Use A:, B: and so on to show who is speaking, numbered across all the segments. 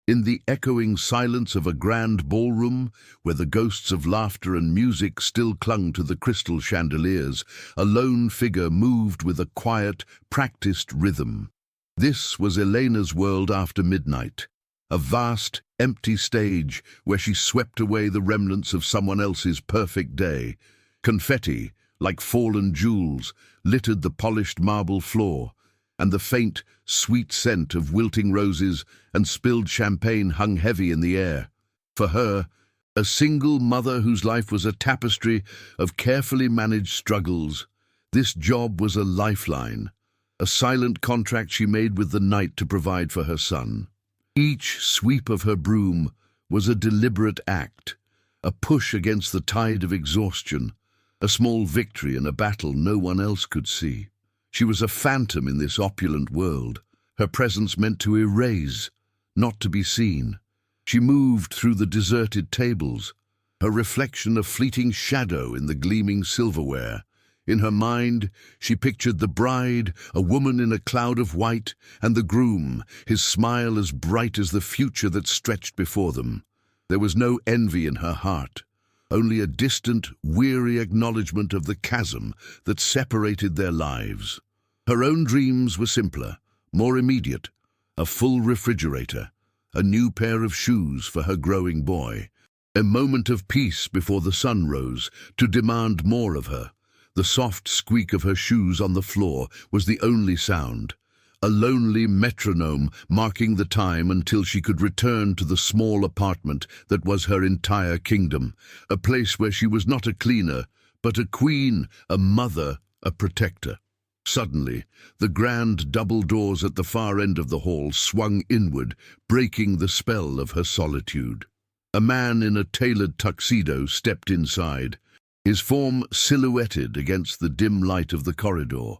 A: In the echoing silence of a grand ballroom, where the ghosts of laughter and music still clung to the crystal chandeliers, a lone figure moved with a quiet, practiced rhythm. This was Elena's world after midnight, a vast, empty stage where she swept away the remnants of someone else's perfect day. Confetti, like fallen jewels, littered the polished marble floor, and the faint, sweet scent of wilting roses and spilled champagne hung heavy in the air. For her, a single mother whose life was a tapestry of carefully managed struggles, this job was a lifeline, a silent contract she made with the night to provide for her son. Each sweep of her broom was a deliberate act, a push against the tide of exhaustion, a small victory in a battle no one else could see. She was a phantom in this opulent world, her presence meant to erase, not to be seen. She moved through the deserted tables, her reflection a fleeting shadow in the gleaming silverware. In her mind, she pictured the bride, a woman in a cloud of white, and the groom, his smile as bright as the future that stretched before them. There was no envy in her heart, only a distant, weary acknowledgement of the chasm that separated their lives. Her own dreams were simpler, more immediate: a full refrigerator, a new pair of shoes for her growing boy, a moment of peace before the sun rose to demand more of her. The soft squeak of her shoes on the floor was the only sound, a lonely metronome marking the time until she could return to the small apartment that was her entire kingdom, a place where she was not a cleaner, but a queen, a mother, a protector. Suddenly, the grand double doors at the far end of the hall swung inward, breaking the spell of her solitude. A man in a tailored tuxedo stepped inside, his form silhouetted against the dim light of the corridor.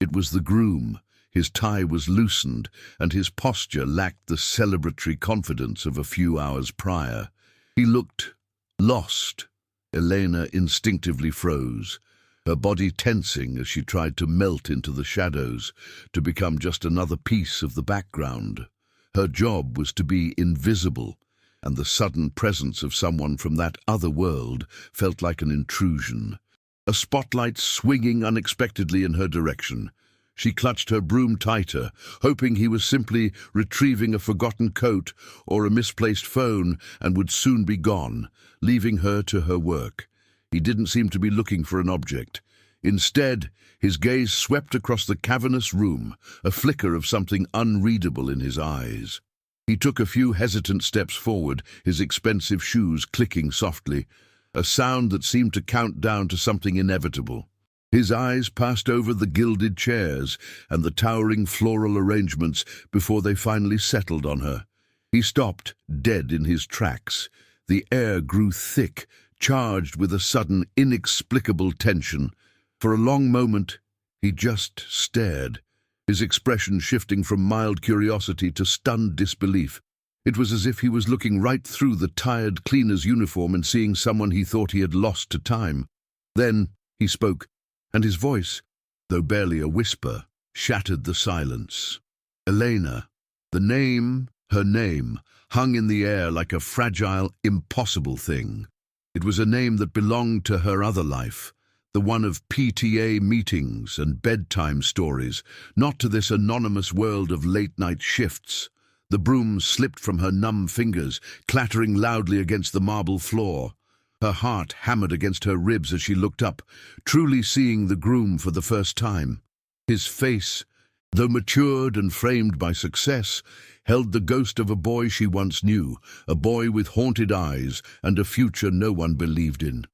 A: It was the groom. His tie was loosened, and his posture lacked the celebratory confidence of a few hours prior. He looked lost. Elena instinctively froze, her body tensing as she tried to melt into the shadows, to become just another piece of the background. Her job was to be invisible, and the sudden presence of someone from that other world felt like an intrusion. A spotlight swinging unexpectedly in her direction. She clutched her broom tighter, hoping he was simply retrieving a forgotten coat or a misplaced phone and would soon be gone, leaving her to her work. He didn't seem to be looking for an object. Instead, his gaze swept across the cavernous room, a flicker of something unreadable in his eyes. He took a few hesitant steps forward, his expensive shoes clicking softly, a sound that seemed to count down to something inevitable. His eyes passed over the gilded chairs and the towering floral arrangements before they finally settled on her. He stopped, dead in his tracks. The air grew thick, charged with a sudden, inexplicable tension. For a long moment, he just stared, his expression shifting from mild curiosity to stunned disbelief. It was as if he was looking right through the tired cleaner's uniform and seeing someone he thought he had lost to time. Then he spoke, and his voice, though barely a whisper, shattered the silence. Elena. The name, her name, hung in the air like a fragile, impossible thing. It was a name that belonged to her other life, the one of PTA meetings and bedtime stories, not to this anonymous world of late-night shifts. The broom slipped from her numb fingers, clattering loudly against the marble floor. Her heart hammered against her ribs as she looked up, truly seeing the groom for the first time. His face, though matured and framed by success, held the ghost of a boy she once knew, a boy with haunted eyes and a future no one believed in.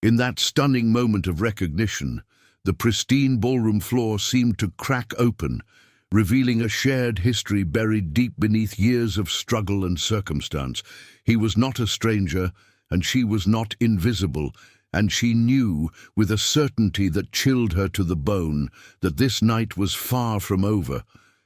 A: In that stunning moment of recognition, the pristine ballroom floor seemed to crack open, revealing a shared history buried deep beneath years of struggle and circumstance. He was not a stranger, and she was not invisible, and she knew, with a certainty that chilled her to the bone, that this night was far from over.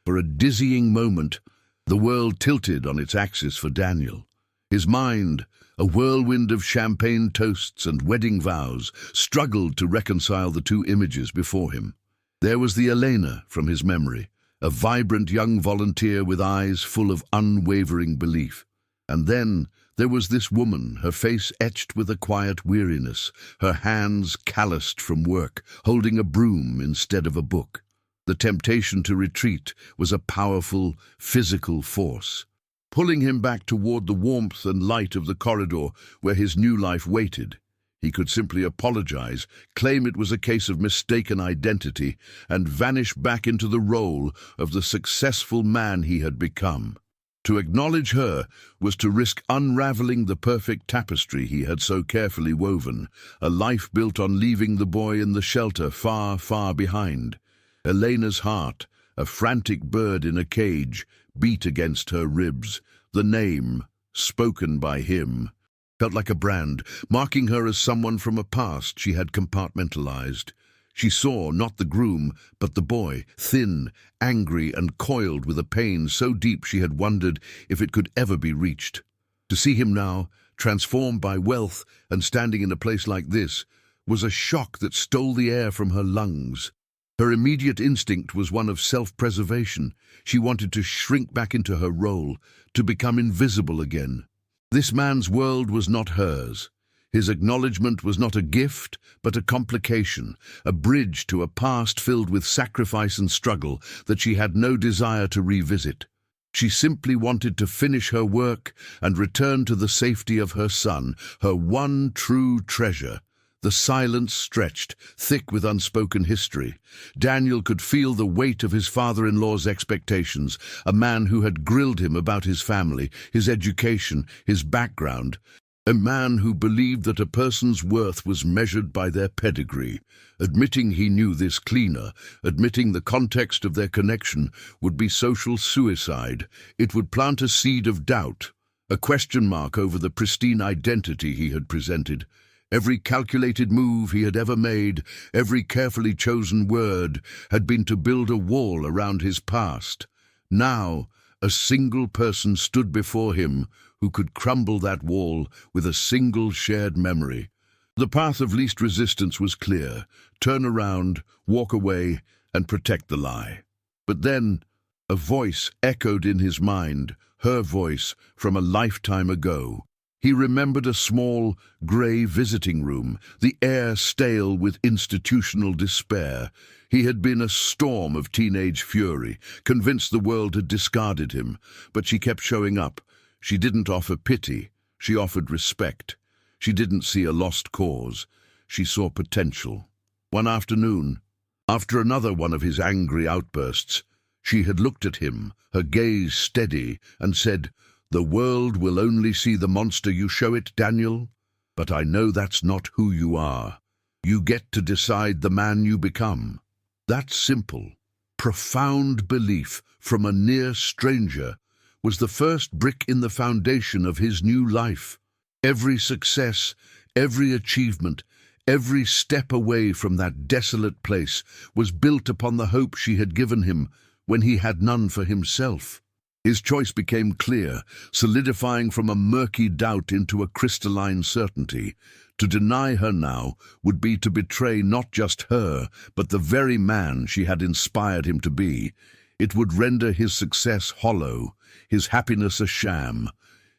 A: For a dizzying moment, the world tilted on its axis for Daniel. His mind, a whirlwind of champagne toasts and wedding vows, struggled to reconcile the two images before him. There was the Elena from his memory, a vibrant young volunteer with eyes full of unwavering belief. And then there was this woman, her face etched with a quiet weariness, her hands calloused from work, holding a broom instead of a book. The temptation to retreat was a powerful, physical force, pulling him back toward the warmth and light of the corridor where his new life waited. He could simply apologize, claim it was a case of mistaken identity, and vanish back into the role of the successful man he had become. To acknowledge her was to risk unraveling the perfect tapestry he had so carefully woven, a life built on leaving the boy in the shelter far, far behind. Elena's heart, a frantic bird in a cage, beat against her ribs. The name, spoken by him, felt like a brand, marking her as someone from a past she had compartmentalized. She saw not the groom, but the boy, thin, angry, and coiled with a pain so deep she had wondered if it could ever be reached. To see him now, transformed by wealth and standing in a place like this, was a shock that stole the air from her lungs. Her immediate instinct was one of self-preservation. She wanted to shrink back into her role, to become invisible again. This man's world was not hers. His acknowledgement was not a gift, but a complication, a bridge to a past filled with sacrifice and struggle that she had no desire to revisit. She simply wanted to finish her work and return to the safety of her son, her one true treasure. The silence stretched, thick with unspoken history. Daniel could feel the weight of his father-in-law's expectations, a man who had grilled him about his family, his education, his background. A man who believed that a person's worth was measured by their pedigree. Admitting he knew this cleaner, admitting the context of their connection, would be social suicide. It would plant a seed of doubt, a question mark over the pristine identity he had presented. Every calculated move he had ever made, every carefully chosen word, had been to build a wall around his past. Now, a single person stood before him who could crumble that wall with a single shared memory. The path of least resistance was clear: turn around, walk away, and protect the lie. But then, a voice echoed in his mind, her voice from a lifetime ago. He remembered a small, grey visiting room, the air stale with institutional despair. He had been a storm of teenage fury, convinced the world had discarded him. But she kept showing up. She didn't offer pity. She offered respect. She didn't see a lost cause. She saw potential. One afternoon, after another one of his angry outbursts, she had looked at him, her gaze steady, and said, "The world will only see the monster you show it, Daniel. But I know that's not who you are. You get to decide the man you become." That simple, profound belief from a near stranger was the first brick in the foundation of his new life. Every success, every achievement, every step away from that desolate place was built upon the hope she had given him when he had none for himself. His choice became clear, solidifying from a murky doubt into a crystalline certainty. To deny her now would be to betray not just her, but the very man she had inspired him to be. It would render his success hollow, his happiness a sham.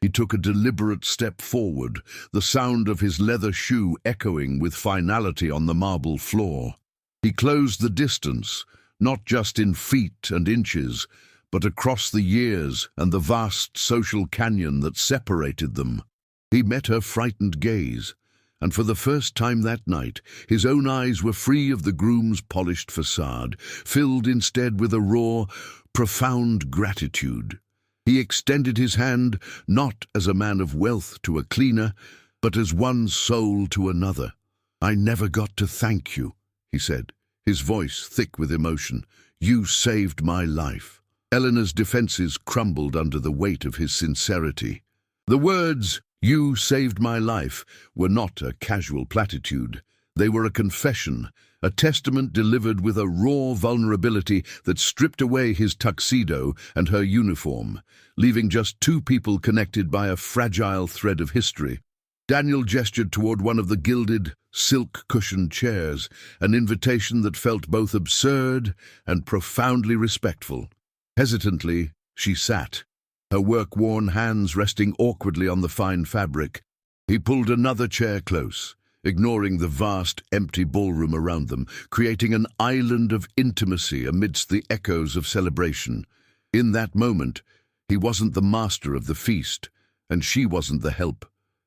A: He took a deliberate step forward, the sound of his leather shoe echoing with finality on the marble floor. He closed the distance, not just in feet and inches, but across the years and the vast social canyon that separated them. He met her frightened gaze, and for the first time that night, his own eyes were free of the groom's polished facade, filled instead with a raw, profound gratitude. He extended his hand, not as a man of wealth to a cleaner, but as one soul to another. "I never got to thank you," he said, his voice thick with emotion. "You saved my life." Eleanor's defenses crumbled under the weight of his sincerity. The words, "You saved my life," were not a casual platitude. They were a confession, a testament delivered with a raw vulnerability that stripped away his tuxedo and her uniform, leaving just two people connected by a fragile thread of history. Daniel gestured toward one of the gilded, silk-cushioned chairs, an invitation that felt both absurd and profoundly respectful. Hesitantly, she sat. her work-worn hands resting awkwardly on the fine fabric. He pulled another chair close, ignoring the vast, empty ballroom around them, creating an island of intimacy amidst the echoes of celebration. In that moment, he wasn't the master of the feast, and she wasn't the help.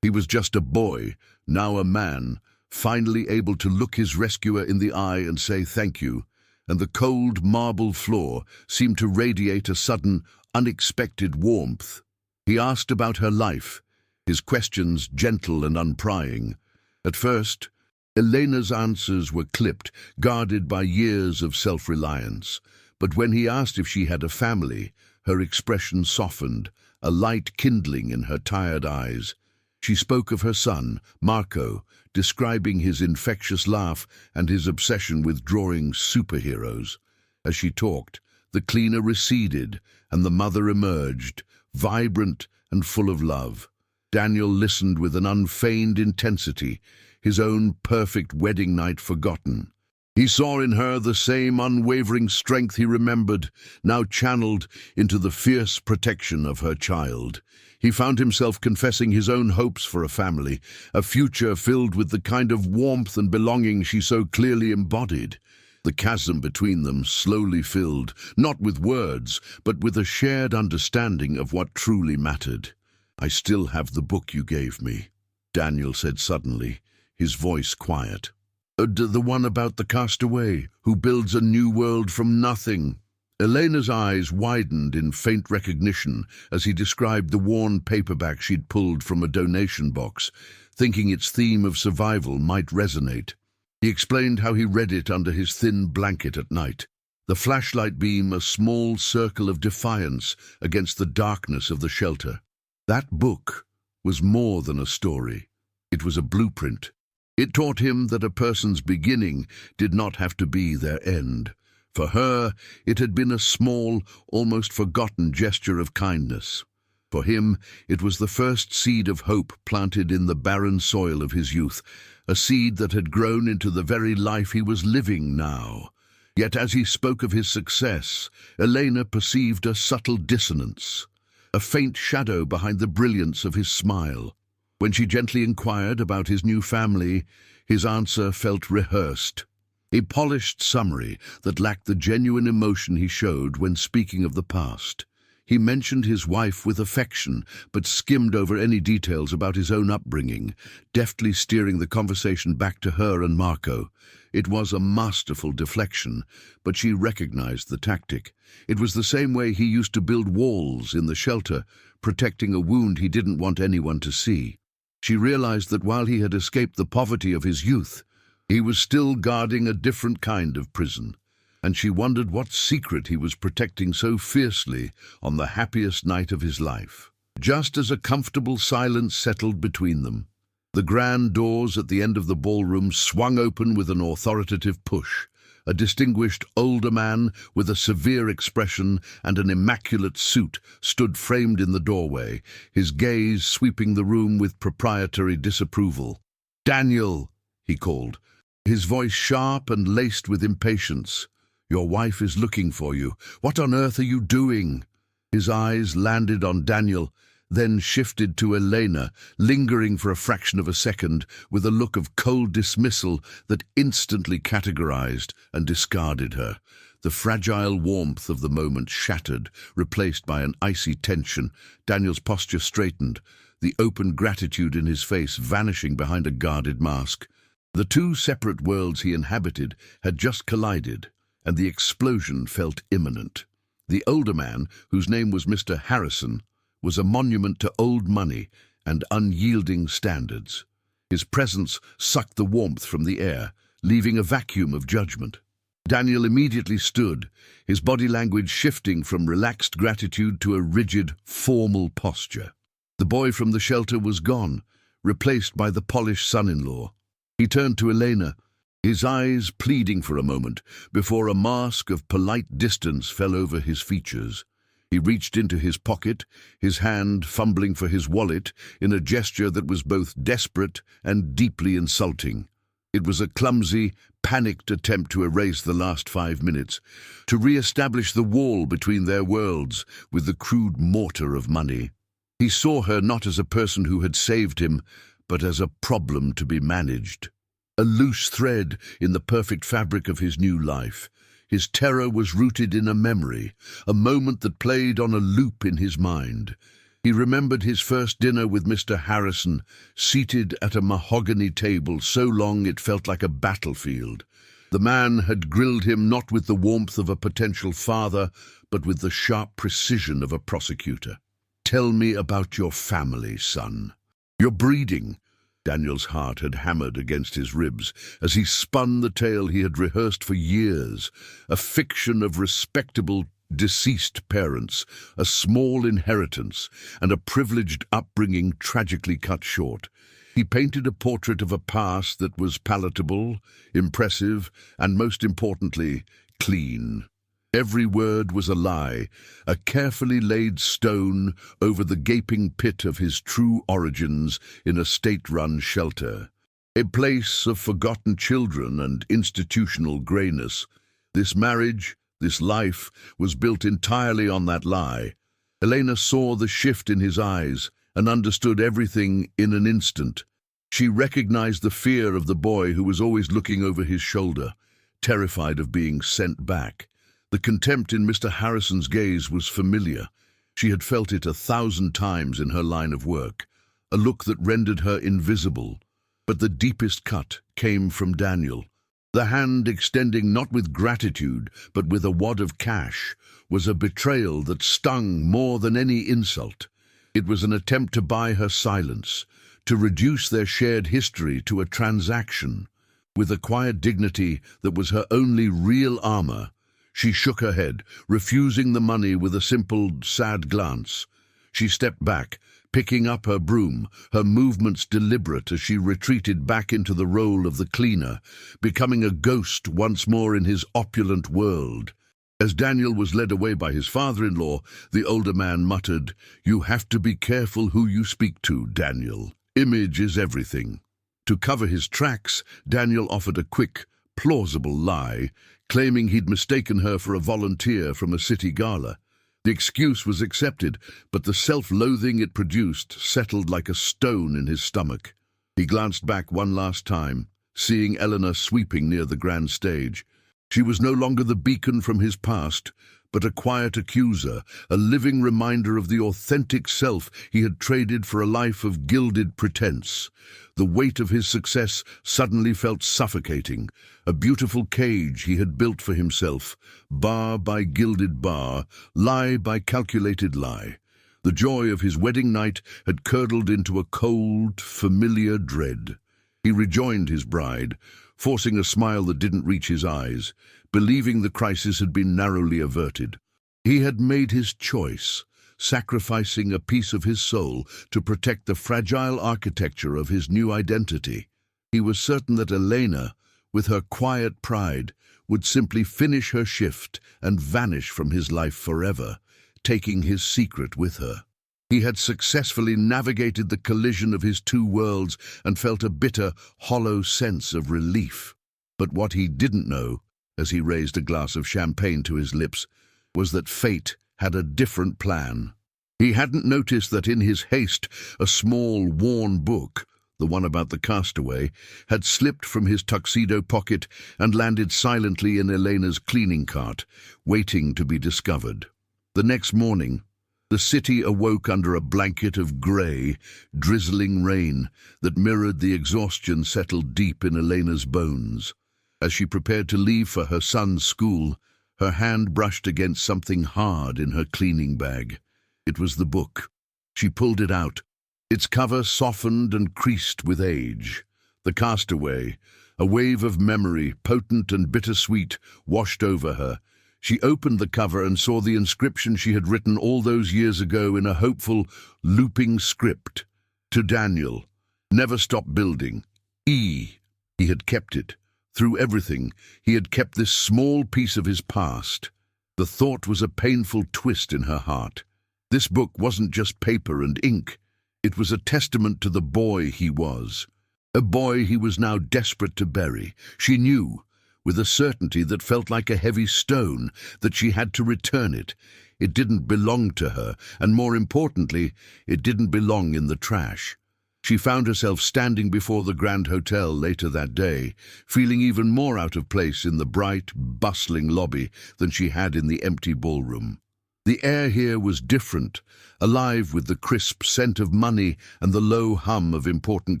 A: He was just a boy, now a man, finally able to look his rescuer in the eye and say thank you, and the cold marble floor seemed to radiate a sudden, unexpected warmth. He asked about her life, his questions gentle and unprying. At first, Elena's answers were clipped, guarded by years of self-reliance. But when he asked if she had a family, her expression softened, a light kindling in her tired eyes. She spoke of her son, Marco, describing his infectious laugh and his obsession with drawing superheroes. As she talked, the cleaner receded, and the mother emerged, vibrant and full of love. Daniel listened with an unfeigned intensity, his own perfect wedding night forgotten. He saw in her the same unwavering strength he remembered, now channeled into the fierce protection of her child. He found himself confessing his own hopes for a family, a future filled with the kind of warmth and belonging she so clearly embodied. The chasm between them slowly filled, not with words, but with a shared understanding of what truly mattered. "I still have the book you gave me," Daniel said suddenly, his voice quiet. The one about the castaway, who builds a new world from nothing." Elena's eyes widened in faint recognition as he described the worn paperback she'd pulled from a donation box, thinking its theme of survival might resonate. He explained how he read it under his thin blanket at night, the flashlight beam a small circle of defiance against the darkness of the shelter. That book was more than a story. It was a blueprint. It taught him that a person's beginning did not have to be their end. For her, it had been a small, almost forgotten gesture of kindness. For him, it was the first seed of hope planted in the barren soil of his youth, a seed that had grown into the very life he was living now. Yet as he spoke of his success, Elena perceived a subtle dissonance, a faint shadow behind the brilliance of his smile. When she gently inquired about his new family, his answer felt rehearsed, a polished summary that lacked the genuine emotion he showed when speaking of the past. He mentioned his wife with affection, but skimmed over any details about his own upbringing, deftly steering the conversation back to her and Marco. It was a masterful deflection, but she recognized the tactic. It was the same way he used to build walls in the shelter, protecting a wound he didn't want anyone to see. She realized that while he had escaped the poverty of his youth, he was still guarding a different kind of prison, and she wondered what secret he was protecting so fiercely on the happiest night of his life. Just as a comfortable silence settled between them, the grand doors at the end of the ballroom swung open with an authoritative push. A distinguished older man with a severe expression and an immaculate suit stood framed in the doorway, his gaze sweeping the room with proprietary disapproval. "Daniel," he called, his voice sharp and laced with impatience. "Your wife is looking for you. What on earth are you doing?" His eyes landed on Daniel, then shifted to Elena, lingering for a fraction of a second with a look of cold dismissal that instantly categorized and discarded her. The fragile warmth of the moment shattered, replaced by an icy tension. Daniel's posture straightened, the open gratitude in his face vanishing behind a guarded mask. The two separate worlds he inhabited had just collided, and the explosion felt imminent. The older man, whose name was Mr. Harrison, was a monument to old money and unyielding standards. His presence sucked the warmth from the air, leaving a vacuum of judgment. Daniel immediately stood, his body language shifting from relaxed gratitude to a rigid, formal posture. The boy from the shelter was gone, replaced by the polished son-in-law. He turned to Elena, his eyes pleading for a moment, before a mask of polite distance fell over his features. He reached into his pocket, his hand fumbling for his wallet in a gesture that was both desperate and deeply insulting. It was a clumsy, panicked attempt to erase the last 5 minutes, to re-establish the wall between their worlds with the crude mortar of money. He saw her not as a person who had saved him, but as a problem to be managed. A loose thread in the perfect fabric of his new life. His terror was rooted in a memory, a moment that played on a loop in his mind. He remembered his first dinner with Mr. Harrison, seated at a mahogany table so long it felt like a battlefield. The man had grilled him not with the warmth of a potential father, but with the sharp precision of a prosecutor. "Tell me about your family, son. Your breeding." Daniel's heart had hammered against his ribs as he spun the tale he had rehearsed for years, a fiction of respectable deceased parents, a small inheritance, and a privileged upbringing tragically cut short. He painted a portrait of a past that was palatable, impressive, and most importantly, clean. Every word was a lie, a carefully laid stone over the gaping pit of his true origins in a state-run shelter. A place of forgotten children and institutional greyness. This marriage, this life, was built entirely on that lie. Elena saw the shift in his eyes and understood everything in an instant. She recognized the fear of the boy who was always looking over his shoulder, terrified of being sent back. The contempt in Mr. Harrison's gaze was familiar. She had felt it 1,000 times in her line of work, a look that rendered her invisible. But the deepest cut came from Daniel. The hand extending not with gratitude, but with a wad of cash, was a betrayal that stung more than any insult. It was an attempt to buy her silence, to reduce their shared history to a transaction. With a quiet dignity that was her only real armor, she shook her head, refusing the money with a simple, sad glance. She stepped back, picking up her broom, her movements deliberate as she retreated back into the role of the cleaner, becoming a ghost once more in his opulent world. As Daniel was led away by his father-in-law, the older man muttered, "You have to be careful who you speak to, Daniel. Image is everything." To cover his tracks, Daniel offered a quick, plausible lie, claiming he'd mistaken her for a volunteer from a city gala. The excuse was accepted, but the self-loathing it produced settled like a stone in his stomach. He glanced back one last time, seeing Eleanor sweeping near the grand stage. She was no longer the beacon from his past, but a quiet accuser, a living reminder of the authentic self he had traded for a life of gilded pretense. The weight of his success suddenly felt suffocating, a beautiful cage he had built for himself, bar by gilded bar, lie by calculated lie. The joy of his wedding night had curdled into a cold, familiar dread. He rejoined his bride, forcing a smile that didn't reach his eyes, believing the crisis had been narrowly averted. He had made his choice, sacrificing a piece of his soul to protect the fragile architecture of his new identity. He was certain that Elena, with her quiet pride, would simply finish her shift and vanish from his life forever, taking his secret with her. He had successfully navigated the collision of his two worlds and felt a bitter, hollow sense of relief. But what he didn't know, as he raised a glass of champagne to his lips, was that fate had a different plan. He hadn't noticed that in his haste a small, worn book, the one about the castaway, had slipped from his tuxedo pocket and landed silently in Elena's cleaning cart, waiting to be discovered. The next morning, the city awoke under a blanket of grey, drizzling rain that mirrored the exhaustion settled deep in Elena's bones. As she prepared to leave for her son's school, her hand brushed against something hard in her cleaning bag. It was the book. She pulled it out, its cover softened and creased with age. The Castaway, a wave of memory, potent and bittersweet, washed over her. She opened the cover and saw the inscription she had written all those years ago in a hopeful, looping script. To Daniel, never stop building. E. He had kept it. Through everything, he had kept this small piece of his past. The thought was a painful twist in her heart. This book wasn't just paper and ink. It was a testament to the boy he was. A boy he was now desperate to bury. She knew, with a certainty that felt like a heavy stone, that she had to return it. It didn't belong to her, and more importantly, it didn't belong in the trash. She found herself standing before the Grand Hotel later that day, feeling even more out of place in the bright, bustling lobby than she had in the empty ballroom. The air here was different, alive with the crisp scent of money and the low hum of important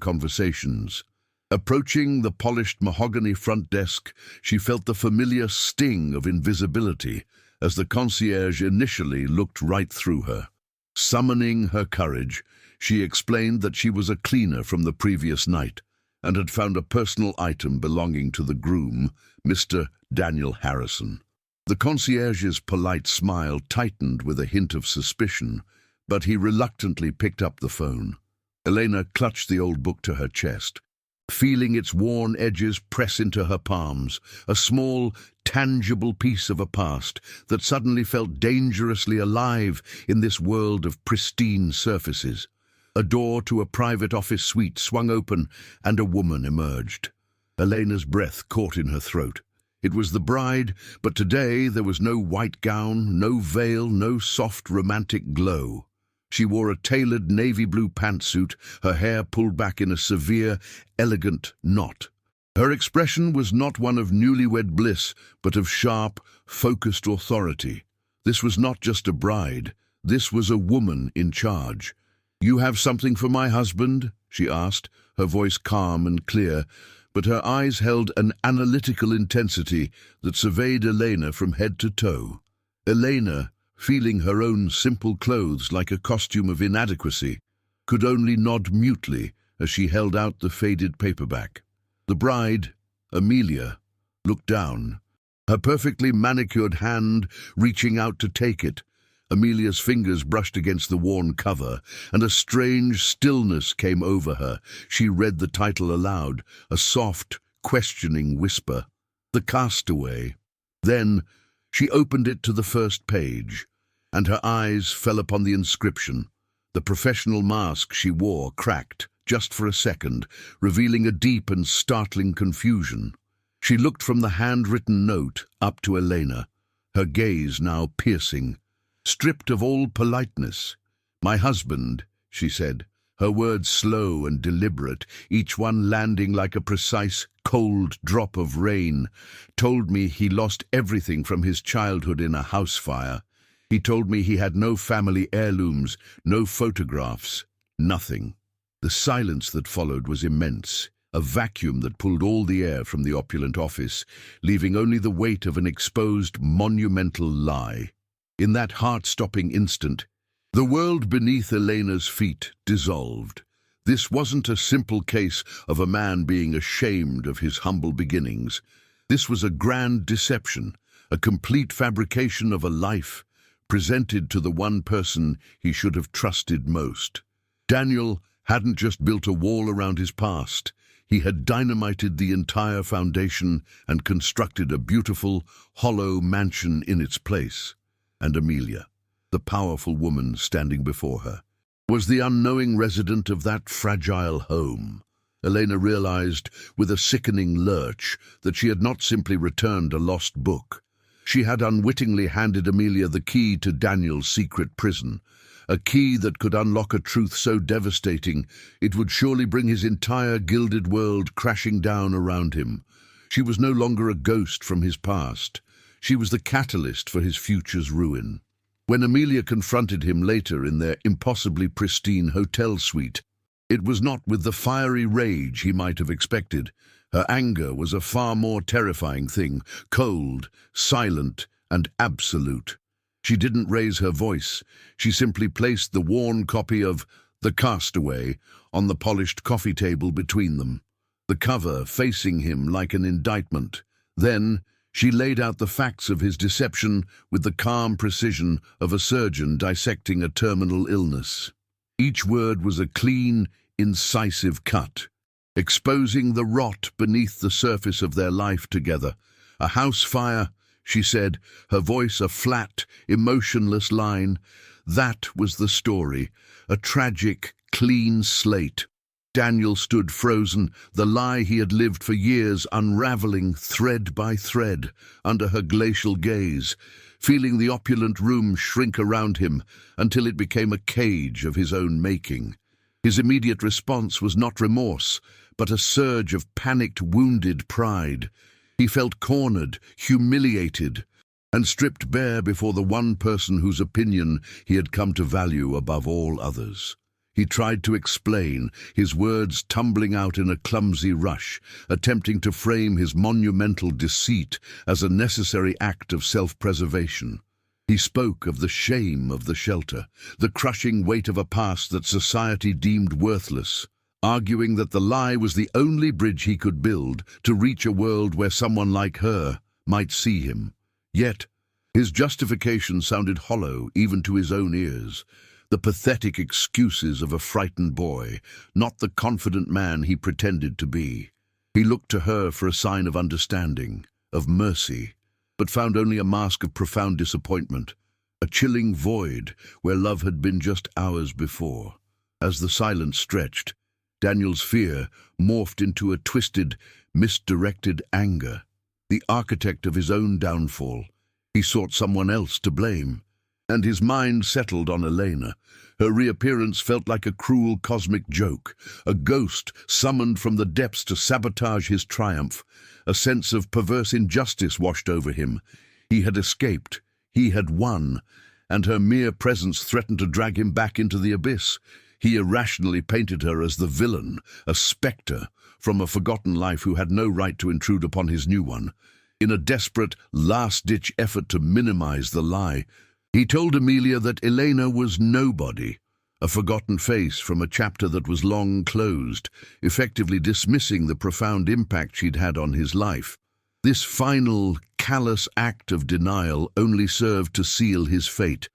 A: conversations. Approaching the polished mahogany front desk, she felt the familiar sting of invisibility as the concierge initially looked right through her. Summoning her courage, she explained that she was a cleaner from the previous night and had found a personal item belonging to the groom, Mr. Daniel Harrison. The concierge's polite smile tightened with a hint of suspicion, but he reluctantly picked up the phone. Elena clutched the old book to her chest, feeling its worn edges press into her palms, a small, tangible piece of a past that suddenly felt dangerously alive in this world of pristine surfaces. A door to a private office suite swung open, and a woman emerged. Elena's breath caught in her throat. It was the bride, but today there was no white gown, no veil, no soft romantic glow. She wore a tailored navy blue pantsuit, her hair pulled back in a severe, elegant knot. Her expression was not one of newlywed bliss, but of sharp, focused authority. This was not just a bride. This was a woman in charge. "You have something for my husband?" she asked, her voice calm and clear, but her eyes held an analytical intensity that surveyed Elena from head to toe. Elena, feeling her own simple clothes like a costume of inadequacy, could only nod mutely as she held out the faded paperback. The bride, Amelia, looked down, her perfectly manicured hand reaching out to take it. Amelia's fingers brushed against the worn cover, and a strange stillness came over her. She read the title aloud, a soft, questioning whisper. The Castaway. Then she opened it to the first page, and her eyes fell upon the inscription. The professional mask she wore cracked, just for a second, revealing a deep and startling confusion. She looked from the handwritten note up to Elena, her gaze now piercing. Stripped of all politeness. "My husband," she said, her words slow and deliberate, each one landing like a precise, cold drop of rain, told me he lost everything from his childhood in a house fire. He told me he had no family heirlooms, no photographs, nothing. The silence that followed was immense, a vacuum that pulled all the air from the opulent office, leaving only the weight of an exposed, monumental lie. In that heart-stopping instant, the world beneath Elena's feet dissolved. This wasn't a simple case of a man being ashamed of his humble beginnings. This was a grand deception, a complete fabrication of a life, presented to the one person he should have trusted most. Daniel hadn't just built a wall around his past. He had dynamited the entire foundation and constructed a beautiful, hollow mansion in its place. And Amelia, the powerful woman standing before her, was the unknowing resident of that fragile home. Elena realized, with a sickening lurch, that she had not simply returned a lost book. She had unwittingly handed Amelia the key to Daniel's secret prison, a key that could unlock a truth so devastating it would surely bring his entire gilded world crashing down around him. She was no longer a ghost from his past. She was the catalyst for his future's ruin. When Amelia confronted him later in their impossibly pristine hotel suite, it was not with the fiery rage he might have expected. Her anger was a far more terrifying thing, cold, silent, and absolute. She didn't raise her voice. She simply placed the worn copy of The Castaway on the polished coffee table between them, the cover facing him like an indictment. Then she laid out the facts of his deception with the calm precision of a surgeon dissecting a terminal illness. Each word was a clean, incisive cut, exposing the rot beneath the surface of their life together. A house fire, she said, her voice a flat, emotionless line. That was the story, a tragic, clean slate. Daniel stood frozen, the lie he had lived for years unraveling thread by thread under her glacial gaze, feeling the opulent room shrink around him until it became a cage of his own making. His immediate response was not remorse, but a surge of panicked, wounded pride. He felt cornered, humiliated, and stripped bare before the one person whose opinion he had come to value above all others. He tried to explain, his words tumbling out in a clumsy rush, attempting to frame his monumental deceit as a necessary act of self-preservation. He spoke of the shame of the shelter, the crushing weight of a past that society deemed worthless, arguing that the lie was the only bridge he could build to reach a world where someone like her might see him. Yet, his justification sounded hollow even to his own ears. The pathetic excuses of a frightened boy, not the confident man he pretended to be. He looked to her for a sign of understanding, of mercy, but found only a mask of profound disappointment, a chilling void where love had been just hours before. As the silence stretched, Daniel's fear morphed into a twisted, misdirected anger. The architect of his own downfall, he sought someone else to blame. And his mind settled on Elena. Her reappearance felt like a cruel cosmic joke, a ghost summoned from the depths to sabotage his triumph. A sense of perverse injustice washed over him. He had escaped, he had won, and her mere presence threatened to drag him back into the abyss. He irrationally painted her as the villain, a spectre from a forgotten life who had no right to intrude upon his new one. In a desperate, last-ditch effort to minimize the lie, he told Amelia that Elena was nobody, a forgotten face from a chapter that was long closed, effectively dismissing the profound impact she'd had on his life. This final, callous act of denial only served to seal his fate,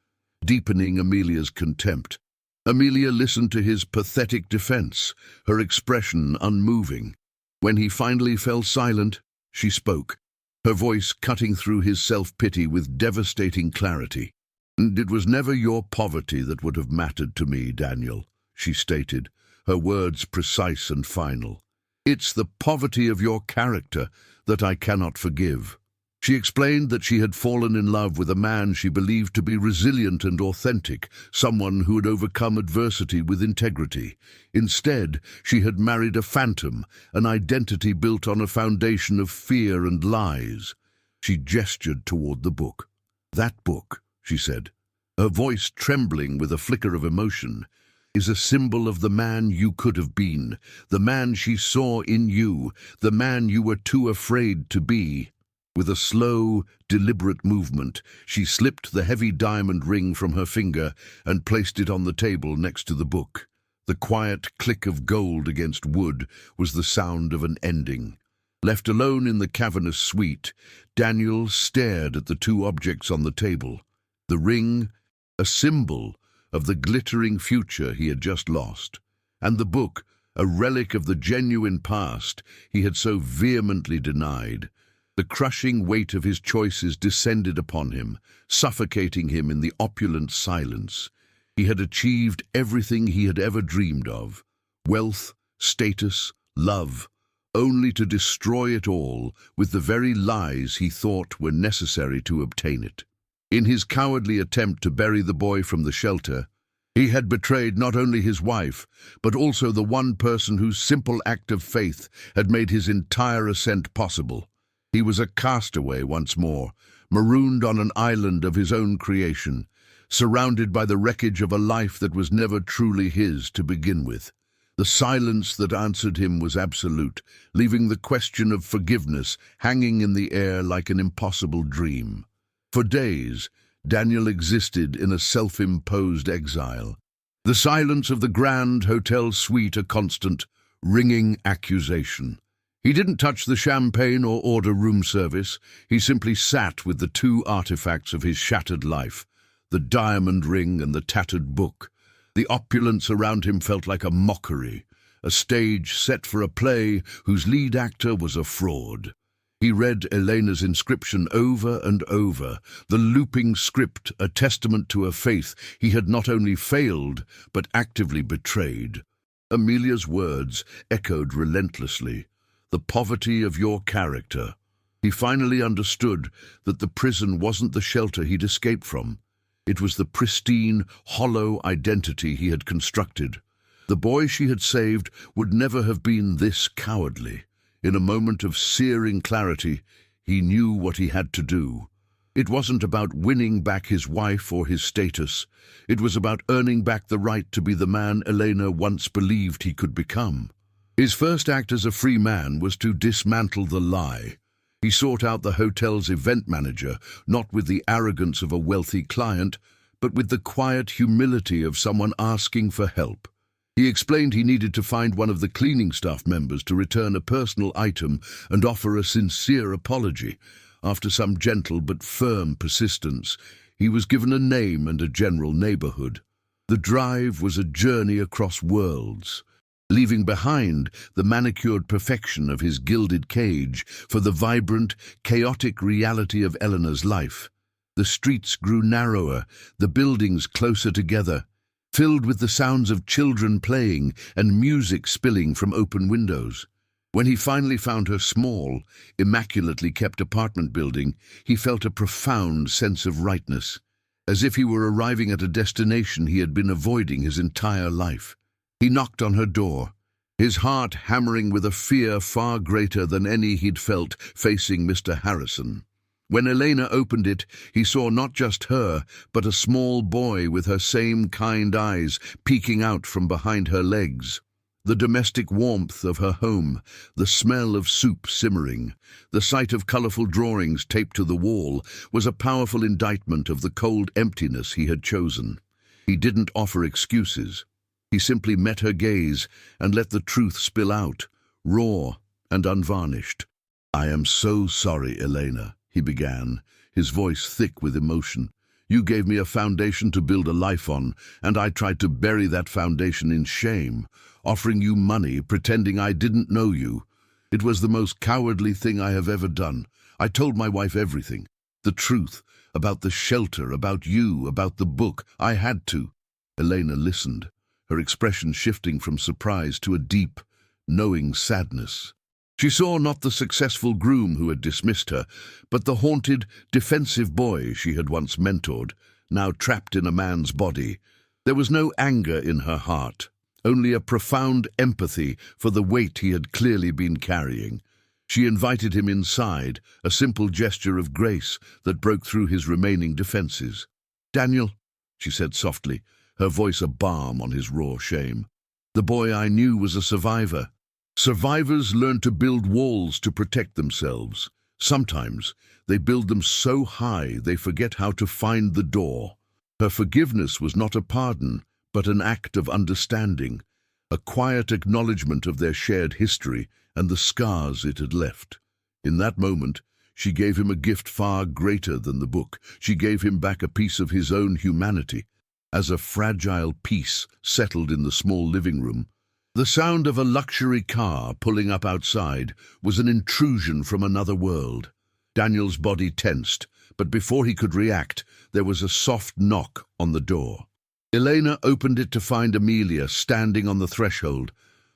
A: deepening Amelia's contempt. Amelia listened to his pathetic defense, her expression unmoving. When he finally fell silent, she spoke, her voice cutting through his self-pity with devastating clarity. "It was never your poverty that would have mattered to me, Daniel," she stated, her words precise and final. "It's the poverty of your character that I cannot forgive." She explained that she had fallen in love with a man she believed to be resilient and authentic, someone who had overcome adversity with integrity. Instead, she had married a phantom, an identity built on a foundation of fear and lies. She gestured toward the book. "That book," she said, her voice trembling with a flicker of emotion, "is a symbol of the man you could have been, the man she saw in you, the man you were too afraid to be." With a slow, deliberate movement, she slipped the heavy diamond ring from her finger and placed it on the table next to the book. The quiet click of gold against wood was the sound of an ending. Left alone in the cavernous suite, Daniel stared at the two objects on the table. The ring, a symbol of the glittering future he had just lost, and the book, a relic of the genuine past he had so vehemently denied. The crushing weight of his choices descended upon him, suffocating him in the opulent silence. He had achieved everything he had ever dreamed of: wealth, status, love, only to destroy it all with the very lies he thought were necessary to obtain it. In his cowardly attempt to bury the boy from the shelter, he had betrayed not only his wife, but also the one person whose simple act of faith had made his entire ascent possible. He was a castaway once more, marooned on an island of his own creation, surrounded by the wreckage of a life that was never truly his to begin with. The silence that answered him was absolute, leaving the question of forgiveness hanging in the air like an impossible dream. For days, Daniel existed in a self-imposed exile. The silence of the grand hotel suite a constant, ringing accusation. He didn't touch the champagne or order room service. He simply sat with the two artifacts of his shattered life, the diamond ring and the tattered book. The opulence around him felt like a mockery, a stage set for a play whose lead actor was a fraud. He read Elena's inscription over and over, the looping script a testament to a faith he had not only failed, but actively betrayed. Amelia's words echoed relentlessly. The poverty of your character. He finally understood that the prison wasn't the shelter he'd escaped from. It was the pristine, hollow identity he had constructed. The boy she had saved would never have been this cowardly. In a moment of searing clarity, he knew what he had to do. It wasn't about winning back his wife or his status. It was about earning back the right to be the man Elena once believed he could become. His first act as a free man was to dismantle the lie. He sought out the hotel's event manager, not with the arrogance of a wealthy client, but with the quiet humility of someone asking for help. He explained he needed to find one of the cleaning staff members to return a personal item and offer a sincere apology. After some gentle but firm persistence, he was given a name and a general neighborhood. The drive was a journey across worlds, leaving behind the manicured perfection of his gilded cage for the vibrant, chaotic reality of Eleanor's life. The streets grew narrower, the buildings closer together, filled with the sounds of children playing and music spilling from open windows. When he finally found her small, immaculately kept apartment building, he felt a profound sense of rightness, as if he were arriving at a destination he had been avoiding his entire life. He knocked on her door, his heart hammering with a fear far greater than any he'd felt facing Mr. Harrison. When Elena opened it, he saw not just her, but a small boy with her same kind eyes peeking out from behind her legs. The domestic warmth of her home, the smell of soup simmering, the sight of colorful drawings taped to the wall was a powerful indictment of the cold emptiness he had chosen. He didn't offer excuses. He simply met her gaze and let the truth spill out, raw and unvarnished. "I am so sorry, Elena," he began, his voice thick with emotion. "You gave me a foundation to build a life on, and I tried to bury that foundation in shame, offering you money, pretending I didn't know you. It was the most cowardly thing I have ever done. I told my wife everything, the truth, about the shelter, about you, about the book. I had to." Elena listened, her expression shifting from surprise to a deep, knowing sadness. She saw not the successful groom who had dismissed her, but the haunted, defensive boy she had once mentored, now trapped in a man's body. There was no anger in her heart, only a profound empathy for the weight he had clearly been carrying. She invited him inside, a simple gesture of grace that broke through his remaining defenses. "Daniel," she said softly, her voice a balm on his raw shame. "The boy I knew was a survivor. Survivors learn to build walls to protect themselves. Sometimes they build them so high they forget how to find the door." Her forgiveness was not a pardon, but an act of understanding, a quiet acknowledgement of their shared history and the scars it had left. In that moment, she gave him a gift far greater than the book. She gave him back a piece of his own humanity. As a fragile piece settled in the small living room, the sound of a luxury car pulling up outside was an intrusion from another world. Daniel's body tensed, but before he could react, there was a soft knock on the door. Elena opened it to find Amelia standing on the threshold,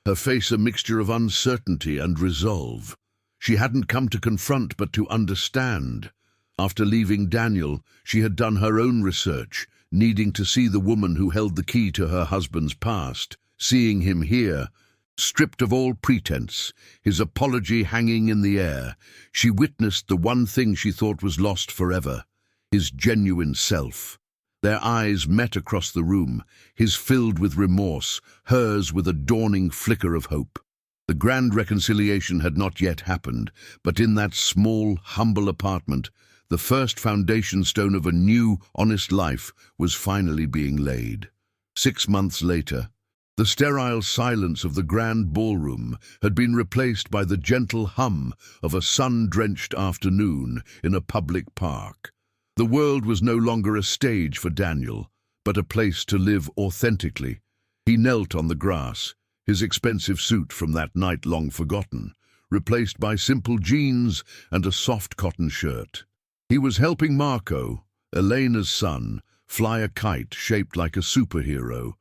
A: her face a mixture of uncertainty and resolve. She hadn't come to confront but to understand. After leaving Daniel, she had done her own research, needing to see the woman who held the key to her husband's past. Seeing him here, stripped of all pretense, his apology hanging in the air, she witnessed the one thing she thought was lost forever, his genuine self. Their eyes met across the room, his filled with remorse, hers with a dawning flicker of hope. The grand reconciliation had not yet happened, but in that small, humble apartment, the first foundation stone of a new, honest life was finally being laid. 6 months later, the sterile silence of the grand ballroom had been replaced by the gentle hum of a sun-drenched afternoon in a public park. The world was no longer a stage for Daniel, but a place to live authentically. He knelt on the grass, his expensive suit from that night long forgotten, replaced by simple jeans and a soft cotton shirt. He was helping Marco, Elena's son, fly a kite shaped like a superhero,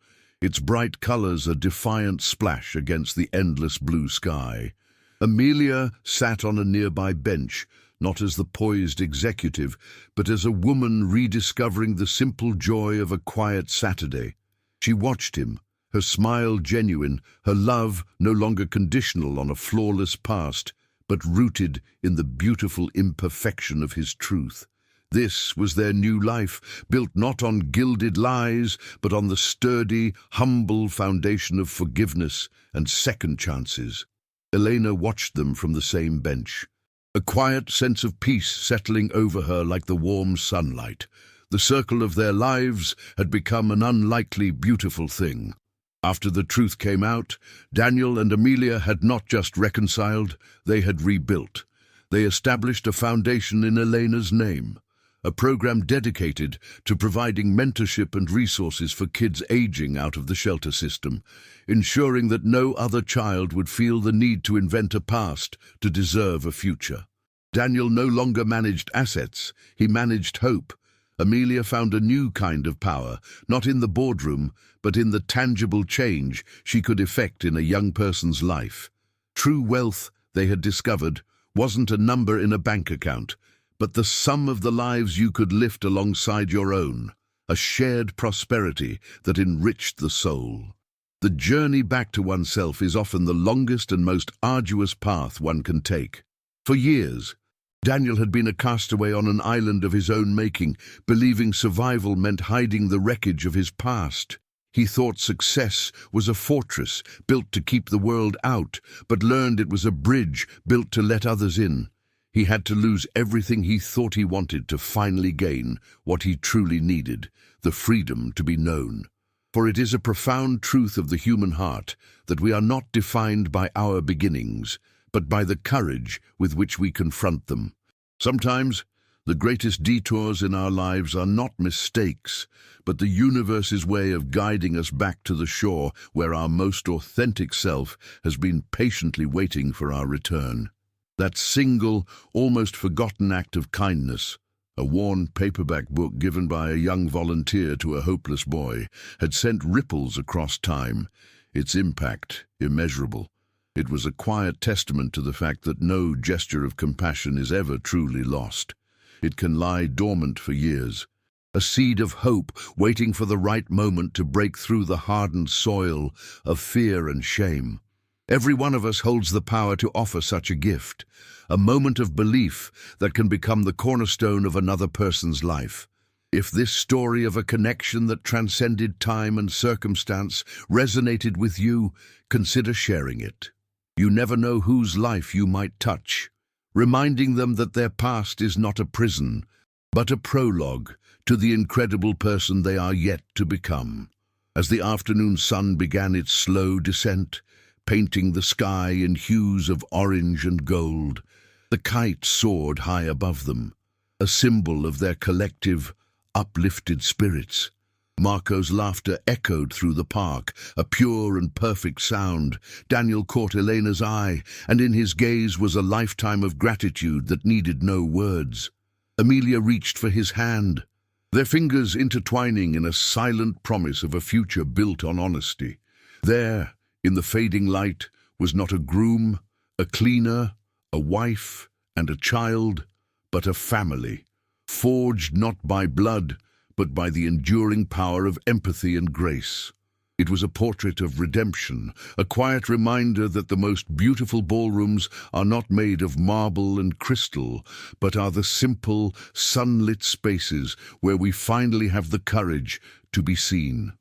A: its bright colors a defiant splash against the endless blue sky. Amelia sat on a nearby bench, not as the poised executive, but as a woman rediscovering the simple joy of a quiet Saturday. She watched him, her smile genuine, her love no longer conditional on a flawless past, but rooted in the beautiful imperfection of his truth. This was their new life, built not on gilded lies, but on the sturdy, humble foundation of forgiveness and second chances. Elena watched them from the same bench, a quiet sense of peace settling over her like the warm sunlight. The circle of their lives had become an unlikely beautiful thing. After the truth came out, Daniel and Amelia had not just reconciled, they had rebuilt. They established a foundation in Elena's name, a program dedicated to providing mentorship and resources for kids aging out of the shelter system, ensuring that no other child would feel the need to invent a past to deserve a future. Daniel no longer managed assets, he managed hope. Amelia found a new kind of power, not in the boardroom, but in the tangible change she could effect in a young person's life. True wealth, they had discovered, wasn't a number in a bank account, but the sum of the lives you could lift alongside your own, a shared prosperity that enriched the soul. The journey back to oneself is often the longest and most arduous path one can take. For years, Daniel had been a castaway on an island of his own making, believing survival meant hiding the wreckage of his past. He thought success was a fortress built to keep the world out, but learned it was a bridge built to let others in. He had to lose everything he thought he wanted to finally gain what he truly needed, the freedom to be known. For it is a profound truth of the human heart that we are not defined by our beginnings, but by the courage with which we confront them. Sometimes, the greatest detours in our lives are not mistakes, but the universe's way of guiding us back to the shore where our most authentic self has been patiently waiting for our return. That single, almost forgotten act of kindness, a worn paperback book given by a young volunteer to a hopeless boy, had sent ripples across time, its impact immeasurable. It was a quiet testament to the fact that no gesture of compassion is ever truly lost. It can lie dormant for years, a seed of hope waiting for the right moment to break through the hardened soil of fear and shame. Every one of us holds the power to offer such a gift, a moment of belief that can become the cornerstone of another person's life. If this story of a connection that transcended time and circumstance resonated with you, consider sharing it. You never know whose life you might touch, reminding them that their past is not a prison, but a prologue to the incredible person they are yet to become. As the afternoon sun began its slow descent, painting the sky in hues of orange and gold, the kite soared high above them, a symbol of their collective, uplifted spirits. Marco's laughter echoed through the park, a pure and perfect sound. Daniel caught Elena's eye, and in his gaze was a lifetime of gratitude that needed no words. Amelia reached for his hand, their fingers intertwining in a silent promise of a future built on honesty. There, in the fading light, was not a groom, a cleaner, a wife, and a child, but a family, forged not by blood, but by the enduring power of empathy and grace. It was a portrait of redemption, a quiet reminder that the most beautiful ballrooms are not made of marble and crystal, but are the simple, sunlit spaces where we finally have the courage to be seen.